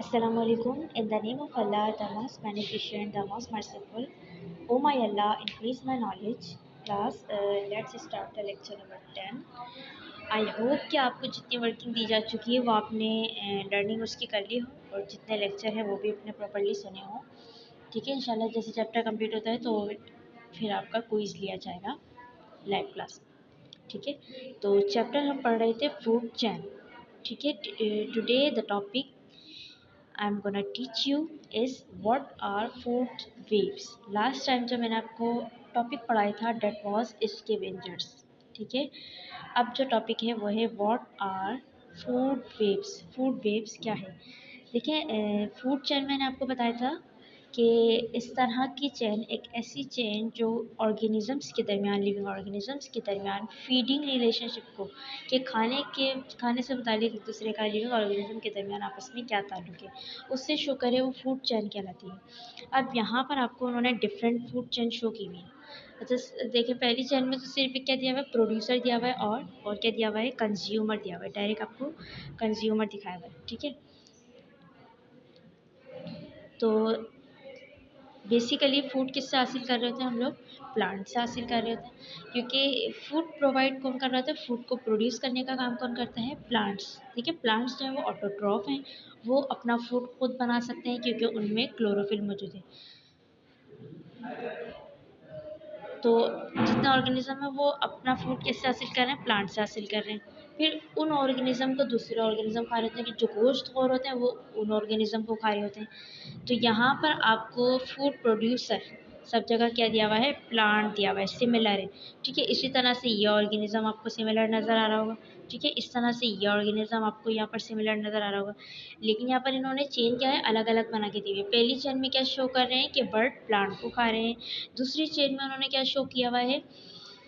Assalamu alaikum. In the name of Allah, the most beneficent, the most merciful. O my Allah, increase my knowledge. Class, let's start the lecture number 10. I hope कि आपको जितनी working दी जा चुकी है वो आपने learning उसकी कर ली हो और जितने लेक्चर हैं वो भी अपने प्रॉपरली सुने हों। ठीक है, इंशाल्लाह जैसे चैप्टर कंप्लीट होता है तो फिर आपका क्विज़ लिया जाएगा लाइव क्लास। ठीक है, तो चैप्टर हम पढ़ रहे थे फूड चैन। ठीक है, today the topic I'm gonna teach you is what are food waves. Last time जो मैंने आपको टॉपिक पढ़ाया था that was scavengers. ठीक है, अब जो टॉपिक है वो है what are food waves. food waves क्या है? देखिए, फूड चेन मैंने आपको बताया था कि इस तरह की चेन एक ऐसी चेन जो ऑर्गेनिजम्स के दरमियान, लिविंग ऑर्गेनिजम्स के दरमियान फीडिंग रिलेशनशिप को, कि खाने से मुतालिक एक दूसरे का लिविंग ऑर्गेनिज्म के दरमियान आपस में क्या ताल्लुक है, उससे शो करे, वो फूड चेन कहलाती है। अब यहाँ पर आपको उन्होंने डिफरेंट फूड चेन शो की हुई है। अच्छा देखिए, पहली चेन में तो सिर्फ क्या दिया हुआ है, प्रोड्यूसर दिया हुआ है और क्या दिया हुआ है, कंज्यूमर दिया हुआ है। डायरेक्ट आपको कंज्यूमर दिखाया हुआ है। ठीक है, तो बेसिकली फ़ूड किससे हासिल कर रहे होते हैं हम लोग, प्लांट से हासिल कर रहे होते हैं, क्योंकि फ़ूड प्रोवाइड कौन कर रहा होता है, फ़ूड को प्रोड्यूस करने का काम कौन करता है, प्लांट्स। ठीक है, प्लांट्स जो है वो ऑटोट्रॉफ हैं, वो अपना फूड खुद बना सकते हैं क्योंकि उनमें क्लोरोफिल मौजूद है। तो जितना ऑर्गेनिज्म है वो अपना फूड किससे हासिल कर रहे हैं, प्लांट से हासिल कर रहे हैं। फिर उन ऑर्गेनिज्म को दूसरे ऑर्गेनिज्म खा रहे होते हैं, कि जो गोश्तखोर होते हैं वो उन ऑर्गेनिज्म को खा रहे होते हैं। तो यहाँ पर आपको फूड प्रोड्यूसर सब जगह क्या दिया हुआ है, प्लांट दिया हुआ है, सिमिलर है। ठीक है, इसी तरह से ये ऑर्गेनिज्म आपको सिमिलर नज़र आ रहा होगा। ठीक है, इस तरह से ये ऑर्गेनिज्म आपको यहाँ पर सिमिलर नज़र आ रहा होगा। लेकिन यहाँ पर इन्होंने चेन क्या है, अलग अलग बना के दी हुई है। पहली चेन में क्या शो कर रहे हैं कि बर्ड प्लांट को खा रहे हैं। दूसरी चेन में उन्होंने क्या शो किया हुआ है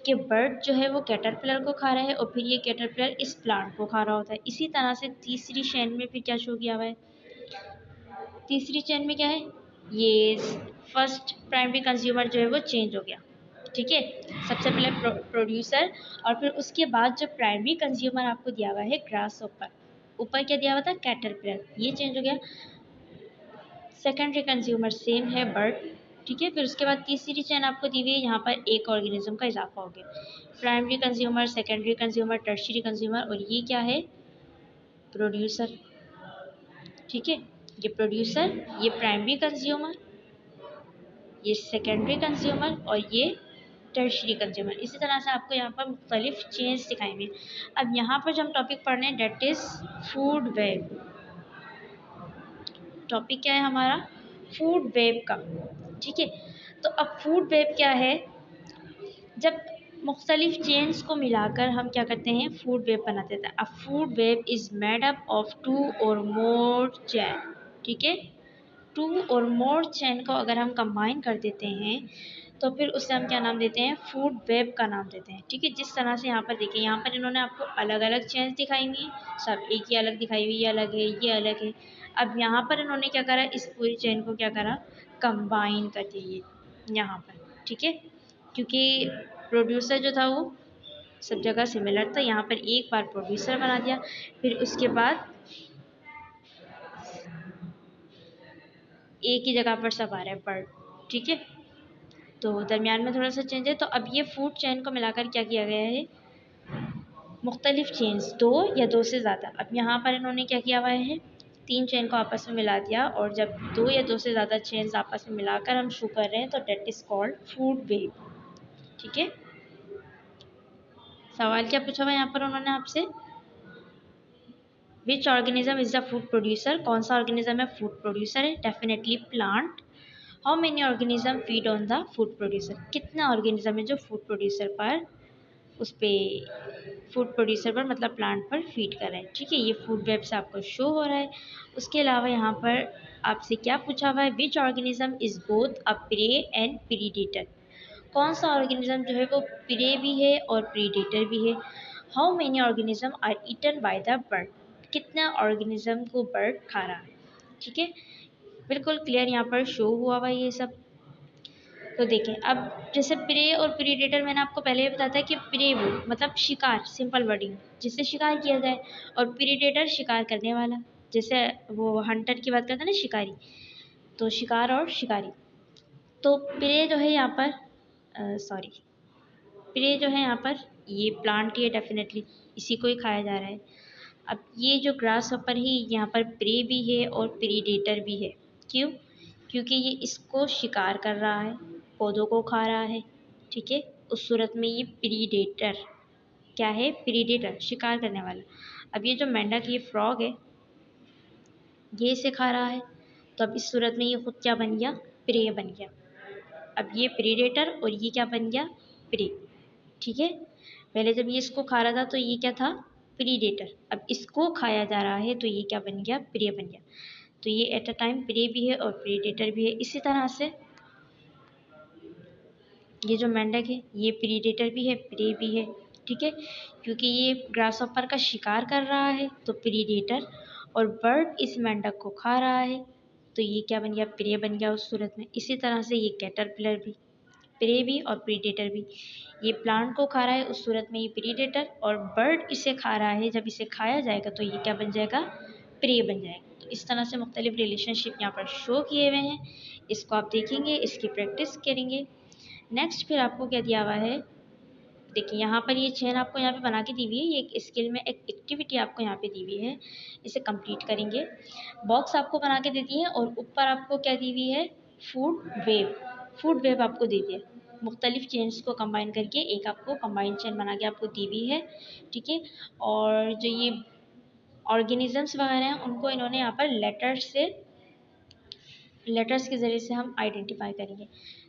कि बर्ड जो है वो कैटरपिलर को खा रहा है और फिर ये कैटरपिलर इस प्लांट को खा रहा होता है। इसी तरह से तीसरी चेन में फिर क्या शो किया हुआ है, तीसरी चेन में क्या है, ये फर्स्ट प्राइमरी कंज्यूमर जो है वो चेंज हो गया। ठीक है, सबसे पहले प्रोड्यूसर और फिर उसके बाद जो प्राइमरी कंज्यूमर आपको दिया हुआ है ग्रास ऊपर क्या दिया हुआ था, कैटरपिलर, ये चेंज हो गया। सेकेंडरी कंज्यूमर सेम है, बर्ड। ठीक है, फिर उसके बाद तीसरी चेन आपको दी हुई है, यहाँ पर एक ऑर्गेनिज्म का इजाफा हो गया। Primary consumer, secondary consumer, tertiary consumer, और ये क्या है, प्रोड्यूसर। ठीक है, ये प्रोड्यूसर, ये प्राइमरी कंज्यूमर, ये सेकेंडरी कंज्यूमर और ये टर्शियरी कंज्यूमर। इसी तरह से आपको यहाँ पर मुख्तलिफ चेंज दिखाई हुई। अब यहाँ पर जो हम टॉपिक पढ़ रहे हैं that is food web. Topic क्या है हमारा, फूड वेब का। ठीक है, तो अब फूड वेब क्या है, जब मुख्तलिफ चेन्स को मिलाकर हम क्या करते हैं, फूड वेब बनाते थे। अब food web is made up of 2 और मोर चैन। ठीक है, 2 और मोर चैन को अगर हम कंबाइन कर देते हैं तो फिर उससे हम क्या नाम देते हैं, फूड वेब का नाम देते हैं। ठीक है, जिस तरह से यहाँ पर देखिए, यहाँ पर इन्होंने आपको अलग अलग चेन्स दिखाई हुई हैं, सब एक ही अलग दिखाई हुई, ये अलग है, ये अलग है। अब यहाँ पर इन्होंने क्या करा, इस पूरी चेन को क्या करा, कंबाइन कर दिए यहाँ पर। ठीक है, क्योंकि प्रोड्यूसर जो था वो सब जगह सिमिलर था, यहाँ पर एक बार प्रोड्यूसर बना दिया, फिर उसके बाद एक ही जगह पर सब आ रहा है, बर्ड। ठीक है, तो दरमियान में थोड़ा सा चेंज है। तो अब ये फूड चेन को मिलाकर क्या किया गया है, मुख्तलिफ चेन्स, 2 या 2 से ज़्यादा। अब यहाँ पर इन्होंने क्या किया हुआ है, 3 चेन को आपस में मिला दिया, और जब 2 या 2 से ज़्यादा चेन्स आपस में मिलाकर हम शो कर रहे हैं तो that is called food web. ठीक है, सवाल क्या पूछा हुआ है यहाँ पर उन्होंने आपसे, विच organism is the food producer, कौन सा ऑर्गेनिज्म है फूड प्रोड्यूसर है, definitely plant. How many organism feed on the food producer, कितना ऑर्गेनिज्म है जो फूड प्रोड्यूसर पर, उस पर फूड प्रोड्यूसर पर मतलब प्लांट पर फीड कर रहे हैं। ठीक है, ये फूड वेब से आपको शो हो रहा है। उसके अलावा यहाँ पर आपसे क्या पूछा हुआ है, which organism is both a prey and predator, कौन सा ऑर्गेनिज्म जो है वो प्रे भी है और प्रीडेटर भी है। How many organism are eaten by the bird, कितना ऑर्गेनिज्म को बर्ड खा रहा है। ठीक है, बिल्कुल क्लियर यहाँ पर शो हुआ हुआ ये सब। तो देखें, अब जैसे प्रे और प्रीडेटर मैंने आपको पहले ही बताया था कि प्रे वो मतलब शिकार, सिंपल वर्डिंग, जिससे शिकार किया जाए, और प्रीडेटर शिकार करने वाला। जैसे वो हंटर की बात करते हैं ना, शिकारी, तो शिकार और शिकारी। तो प्रे जो है यहाँ पर सॉरी प्रे जो है यहाँ पर ये प्लांट ही है डेफिनेटली, इसी को ही खाया जा रहा है। अब ये जो ग्रास हॉपर है यहाँ पर प्रे भी है और प्रीडेटर भी है। क्यों? क्योंकि ये इसको शिकार कर रहा है, पौधों को खा रहा है। ठीक है, उस सूरत में ये प्रीडेटर क्या है? प्रीडेटर, शिकार करने वाला। अब ये जो मेंढक, ये फ्रॉग है, ये इसे खा रहा है, तो अब इस सूरत में ये खुद क्या बन गया? प्रे बन गया। अब ये प्रीडेटर और ये क्या बन गया? प्रे। ठीक है, पहले जब ये इसको खा रहा था तो ये क्या था? प्रीडेटर। अब इसको खाया जा रहा है तो ये क्या बन गया? प्रे बन गया। तो ये एट अ टाइम प्रे भी है और प्रीडेटर भी है। इसी तरह से ये जो मेंढक है ये प्रीडेटर भी है, प्रे भी है। ठीक है, क्योंकि ये ग्रास हॉपर का शिकार कर रहा है तो प्रीडेटर, और बर्ड इस मेंढक को खा रहा है तो ये क्या बन गया? प्रे बन गया उस सूरत में। इसी तरह से ये कैटरपिलर भी, प्रे भी और प्रीडेटर भी। ये प्लांट को खा रहा है, उस सूरत में ये प्रीडेटर, और बर्ड इसे खा रहा है, जब इसे खाया जाएगा तो ये क्या बन जाएगा? प्रे बन जाएगा। तो इस तरह से मुख्तलिफ रिलेशनशिप यहाँ पर शो किए हुए हैं। इसको आप देखेंगे, इसकी प्रैक्टिस करेंगे। नेक्स्ट फिर आपको क्या दिया हुआ है? देखिए यहाँ पर ये चेन आपको यहाँ पे बना के दी हुई है। ये एक स्किल में एक एक्टिविटी आपको यहाँ पे दी हुई है, इसे कंप्लीट करेंगे। बॉक्स आपको बना के दे दी है और ऊपर आपको क्या दी हुई है? Food web. फूड वेव आपको दे दिया, मुख्तलिफ चेन्स को कंबाइन करके एक आपको कंबाइन चेन बना के आपको दी हुई है। ठीक है, और जो ये ऑर्गेनिजम्स वगैरह हैं उनको इन्होंने यहाँ पर लेटर्स के ज़रिए से हम आइडेंटिफाई करेंगे।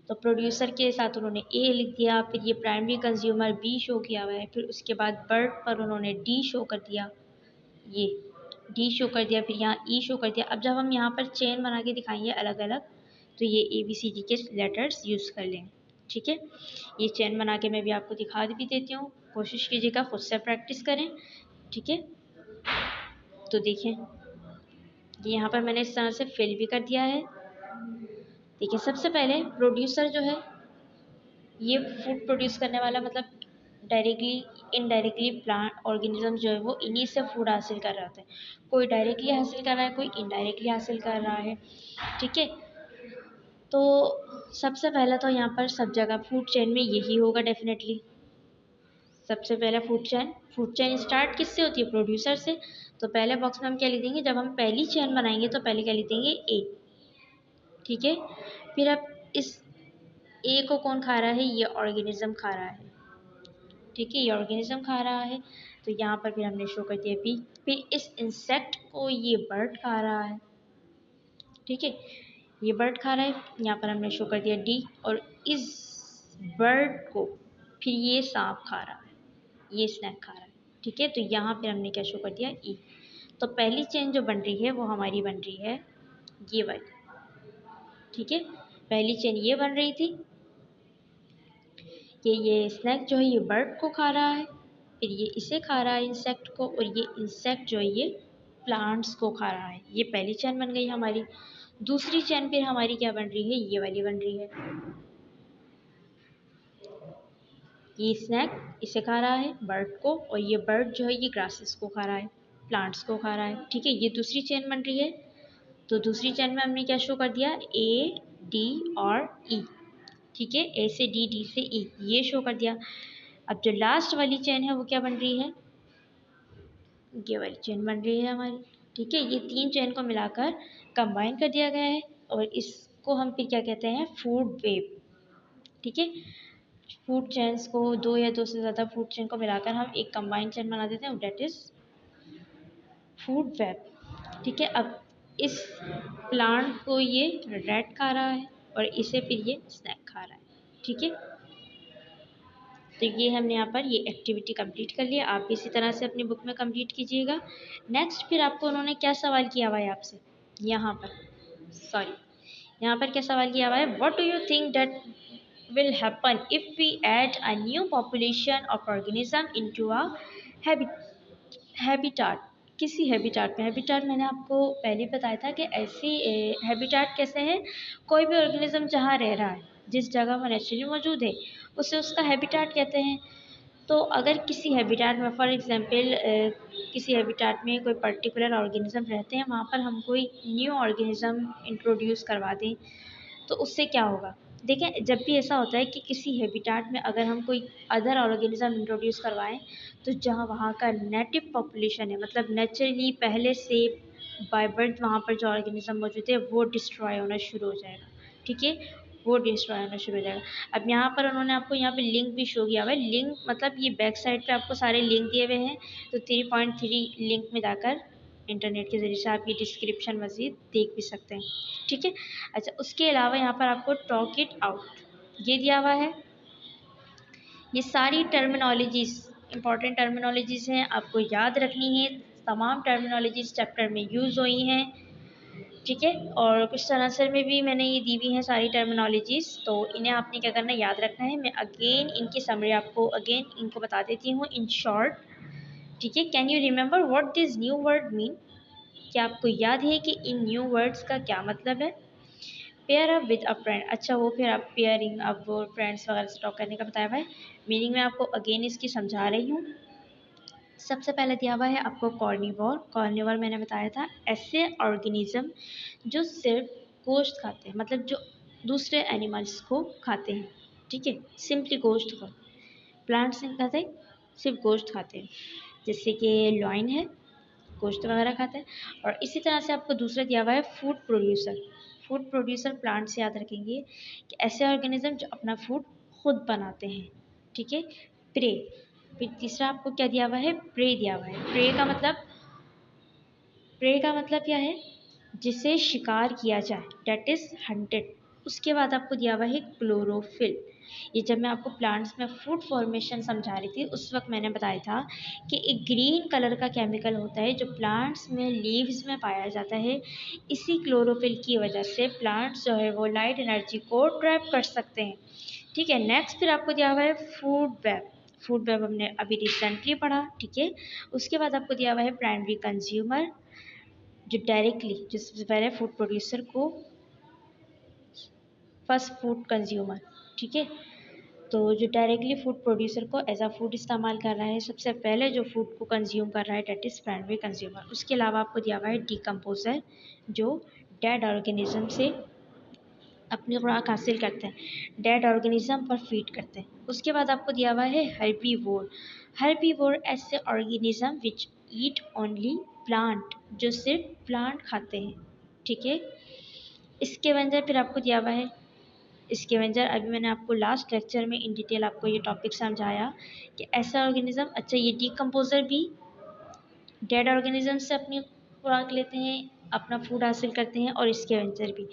तो प्रोड्यूसर के साथ उन्होंने ए लिख दिया, फिर ये प्राइमरी कंज्यूमर बी शो किया हुआ है, फिर उसके बाद बर्ड पर उन्होंने डी शो कर दिया, ये डी शो कर दिया, फिर यहाँ ई शो कर दिया। अब जब हम यहाँ पर चेन बना के दिखाएंगे अलग अलग, तो ये ए बी सी डी के लेटर्स यूज़ कर लेंगे। ठीक है, ये चेन बना के मैं भी आपको दिखा भी देती हूँ, कोशिश कीजिएगा खुद से प्रैक्टिस करें। ठीक है, तो देखें ये यहाँ पर मैंने इस तरह से फिल भी कर दिया है। देखिए सबसे पहले प्रोड्यूसर जो है ये फूड प्रोड्यूस करने वाला, मतलब डायरेक्टली इनडायरेक्टली प्लांट ऑर्गेनिज्म जो है वो इन्हीं से फूड हासिल कर रहे होते हैं। कोई डायरेक्टली हासिल कर रहा है, कोई इनडायरेक्टली हासिल कर रहा है। ठीक है, तो सबसे पहला तो यहाँ पर सब जगह फूड चेन में यही होगा डेफिनेटली। सबसे पहला फूड चेन स्टार्ट किससे होती है? प्रोड्यूसर से। तो पहले बॉक्स में हम क्या लिख देंगे? जब हम पहली चेन बनाएंगे तो पहले क्या लिख देंगे? ए। ठीक है, फिर अब इस ए को कौन खा रहा है? ये ऑर्गेनिज्म खा रहा है। ठीक है, ये ऑर्गेनिज्म खा रहा है, तो यहाँ पर फिर हमने शो कर दिया बी। फिर इस इंसेक्ट को ये बर्ड खा रहा है। ठीक है, ये बर्ड खा रहा है, यहाँ पर हमने शो कर दिया डी। और इस बर्ड को फिर ये सांप खा रहा है, ये स्नैक खा रहा है। ठीक है, तो यहाँ फिर हमने क्या शो कर दिया? ई। तो पहली चेन जो बन रही है वो हमारी बन रही है ये वाली। ठीक है, पहली चेन ये बन रही थी कि ये स्नैक जो है ये बर्ड को खा रहा है, फिर ये इसे खा रहा है इंसेक्ट को, और ये इंसेक्ट जो है ये प्लांट्स को खा रहा है। ये पहली चेन बन गई हमारी। दूसरी चेन फिर हमारी क्या बन रही है? ये वाली बन रही है। ये स्नैक इसे खा रहा है बर्ड को, और ये बर्ड जो है ये ग्रासेस को खा रहा है, प्लांट्स को खा रहा है। ठीक है, ये दूसरी चेन बन रही है। तो दूसरी चेन में हमने क्या शो कर दिया? ए, डी और ई। ठीक है, ए से डी, डी से ई, ये शो कर दिया। अब जो लास्ट वाली चेन है वो क्या बन रही है? ये वाली चेन बन रही है हमारी। ठीक है, ये तीन चेन को मिलाकर कंबाइन कर दिया गया है, और इसको हम फिर क्या कहते हैं? Food web. ठीक है, फूड चेन्स को, दो या दो से ज़्यादा फूड चेन को मिलाकर हम एक कंबाइंड चेन बना देते हैं, डेट इज़ फूड वेब। ठीक है, अब इस प्लांट को ये रेड खा रहा है और इसे फिर ये स्नैक खा रहा है। ठीक है, तो ये हमने यहाँ पर ये एक्टिविटी कंप्लीट कर लिया। आप भी इसी तरह से अपनी बुक में कंप्लीट कीजिएगा। नेक्स्ट फिर आपको उन्होंने क्या सवाल किया हुआ है आपसे? यहाँ पर क्या सवाल किया हुआ है? What do you think that will happen if we add a new population of organism into a habitat? किसी हैबिटाट में, हैबिटाट मैंने आपको पहले बताया था कि ऐसी हैबिटाट कैसे है? कोई भी ऑर्गेनिज्म जहाँ रह रहा है, जिस जगह वो नेचुरली मौजूद है, उसे उसका हैबिटाट कहते हैं। तो अगर किसी हैबिटेट में फॉर एग्जांपल किसी हैबिटेट में कोई पर्टिकुलर ऑर्गेनिज्म रहते हैं, वहाँ पर हम कोई न्यू ऑर्गेनिज्म इंट्रोड्यूस करवा दें तो उससे क्या होगा। देखें, जब भी ऐसा होता है कि किसी हैबिटेट में अगर हम कोई अदर ऑर्गेनिज्म इंट्रोड्यूस करवाएं, तो जहाँ वहाँ का नेटिव पॉपुलेशन है, मतलब नेचुरली पहले से बाय बर्थ वहाँ पर जो ऑर्गेनिज्म मौजूद है वो डिस्ट्रॉय होना शुरू हो जाएगा। ठीक है, वो डिस्ट्रॉय होना शुरू हो जाएगा। अब यहाँ पर उन्होंने आपको यहाँ पे लिंक भी शो किया हुआ है। लिंक मतलब ये बैक साइड पे आपको सारे लिंक दिए हुए हैं, तो 3.3 लिंक में जाकर इंटरनेट के ज़रिए से आप ये डिस्क्रिप्शन मज़ीद देख भी सकते हैं। ठीक है। अच्छा, उसके अलावा यहाँ पर आपको टॉक इट आउट ये दिया हुआ है। ये सारी टर्मिनोलॉजीज़ इंपॉर्टेंट टर्मिनोलॉजीज़ हैं, आपको याद रखनी है। तमाम टर्मिनोलॉजीज़ चैप्टर में यूज़ हुई हैं। ठीक है, और कुछ आंसर में भी मैंने ये दी हुई हैं सारी टर्मिनोलॉजीज़, तो इन्हें आपने क्या करना है, याद रखना है। मैं अगेन इनकी समरी आपको अगेन इनको बता देती हूँ इन शॉर्ट। ठीक है, can you remember what this new word mean? क्या आपको याद है कि इन न्यू वर्ड्स का क्या मतलब है? Pair up with a friend. अच्छा, वो फिर आप पेयरिंग अब वो फ्रेंड्स वगैरह से टॉक करने का बताया हुआ है। मीनिंग में आपको अगेन इसकी समझा रही हूँ। सबसे पहले दिया हुआ है आपको कॉर्निवोर। कॉर्निवोर मैंने बताया था ऐसे ऑर्गेनिज्म जो सिर्फ गोश्त खाते हैं, मतलब जो दूसरे एनिमल्स को खाते हैं। ठीक है, सिंपली गोश्त को, प्लांट्स नहीं खाते, सिर्फ गोश्त खाते हैं। जैसे कि लॉइन है, गोश्त वगैरह खाता है। और इसी तरह से आपको दूसरा दिया हुआ है food producer. Food producer plant से याद रखेंगे कि ऐसे ऑर्गेनिज्म जो अपना फूड खुद बनाते हैं। ठीक है, प्रे। फिर तीसरा आपको क्या दिया हुआ है, प्रे दिया हुआ है। प्रे का मतलब क्या है, जिसे शिकार किया जाए, डेट इज हंटेड। उसके बाद आपको दिया हुआ है क्लोरोफिल। ये जब मैं आपको प्लांट्स में फूड फॉर्मेशन समझा रही थी उस वक्त मैंने बताया था कि एक ग्रीन कलर का केमिकल होता है जो प्लांट्स में लीव्स में पाया जाता है। इसी क्लोरोफिल की वजह से प्लांट्स जो है वो लाइट एनर्जी को ट्रैप कर सकते हैं। ठीक है, नेक्स्ट फिर आपको दिया हुआ है फूड वेब। फूड वेब हमने अभी रिसेंटली पढ़ा। ठीक है, उसके बाद आपको दिया हुआ है प्राइमरी कंज्यूमर, जो डायरेक्टली, जो सबसे पहले फूड प्रोड्यूसर को, फर्स्ट फूड कंज्यूमर। ठीक है, तो जो डायरेक्टली फूड प्रोड्यूसर को एज अ फूड इस्तेमाल कर रहा है, सबसे पहले जो फूड को कंज्यूम कर रहा है, डेट इज़ प्राइमरी कंज्यूमर। उसके अलावा आपको दिया हुआ है डिकम्पोजर, जो डेड ऑर्गेनिज्म से अपनी खुराक हासिल करते हैं, डेड ऑर्गेनिज्म पर फीड करते हैं। उसके बाद आपको दिया हुआ है हर्बीवोर। हर्बीवोर ऐसे organism which eat only plant, जो सिर्फ प्लांट खाते हैं। ठीक है, स्कैवेंजर फिर आपको दिया हुआ है। स्कैवेंजर अभी मैंने आपको लास्ट लेक्चर में इन डिटेल आपको ये टॉपिक समझाया कि ऐसा ऑर्गेनिज्म, अच्छा ये डिकम्पोजर भी डेड ऑर्गेनिज्म से अपनी खुराक लेते हैं, अपना फूड हासिल करते हैं, और स्कैवेंजर भी।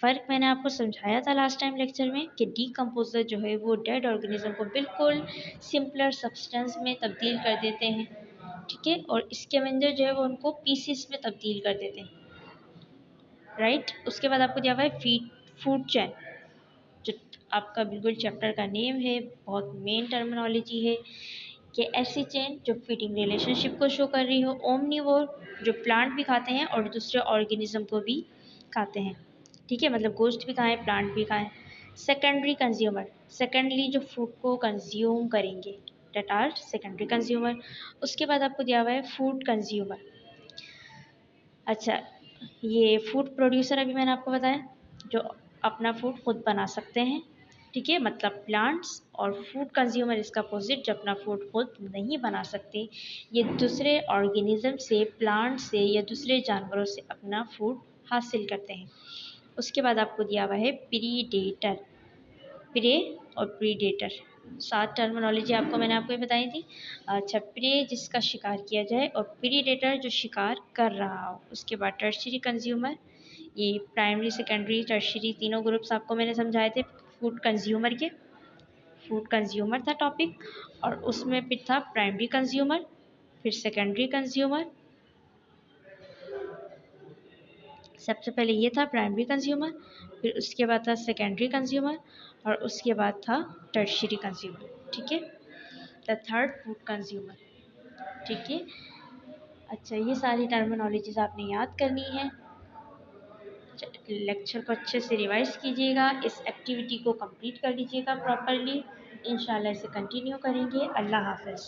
फ़र्क मैंने आपको समझाया था लास्ट टाइम लेक्चर में कि डिकम्पोजर जो है वो डेड ऑर्गेनिज्म को बिल्कुल सिंपलर सब्सटेंस में तब्दील कर देते हैं। ठीक है, और स्कैवेंजर जो है वो उनको पीसीस में तब्दील कर देते हैं। राइट, उसके बाद आपको दिया हुआ है फीड फूड चैन, जो आपका बिल्कुल चैप्टर का नेम है, बहुत मेन टर्मिनोलॉजी है कि ऐसी चेन जो फीडिंग रिलेशनशिप को शो कर रही हो। ओमनीवोर, जो प्लांट भी खाते हैं और दूसरे ऑर्गेनिज्म को भी खाते हैं। ठीक है, मतलब गोश्त भी खाएं, प्लांट भी खाएं। सेकेंडरी कंज्यूमर, सेकेंडली जो फूड को कंज्यूम करेंगे, डेट आर सेकेंडरी कंज्यूमर। उसके बाद आपको दिया हुआ है फूड कंज्यूमर। अच्छा, ये फूड प्रोड्यूसर अभी मैंने आपको बताया, जो अपना फूड खुद बना सकते हैं। ठीक है, मतलब प्लांट्स। और फूड कंज्यूमर इसका अपोजिट, जो अपना फूड खुद नहीं बना सकते, ये दूसरे ऑर्गेनिज्म से, प्लांट से या दूसरे जानवरों से अपना फूड हासिल करते हैं। उसके बाद आपको दिया हुआ है प्रीडेटर। प्रे और प्रीडेटर, 7 टर्मिनोलॉजी आपको मैंने आपको ये बताई थी। अच्छा, प्रे जिसका शिकार किया जाए, और प्रीडेटर जो शिकार कर रहा हो। उसके बाद टर्शियरी कंज्यूमर, ये प्राइमरी सेकेंडरी टर्शियरी तीनों ग्रुप्स आपको मैंने समझाए थे फूड कंज्यूमर के। फूड कंज्यूमर था टॉपिक, और उसमें फिर था प्राइमरी कंज्यूमर, फिर सेकेंडरी कंज्यूमर। सबसे पहले ये था प्राइमरी कंज्यूमर, फिर उसके बाद था सेकेंडरी कंज्यूमर, और उसके बाद था टर्शियरी कंज्यूमर। ठीक है, द थर्ड फूड कंज्यूमर। ठीक है, अच्छा ये सारी टर्मिनोलॉजीज आपने याद करनी है। लेक्चर को अच्छे से रिवाइज कीजिएगा, इस एक्टिविटी को कंप्लीट कर लीजिएगा प्रॉपरली। इंशाल्लाह इसे कंटिन्यू करेंगे। अल्लाह हाफ़िज़।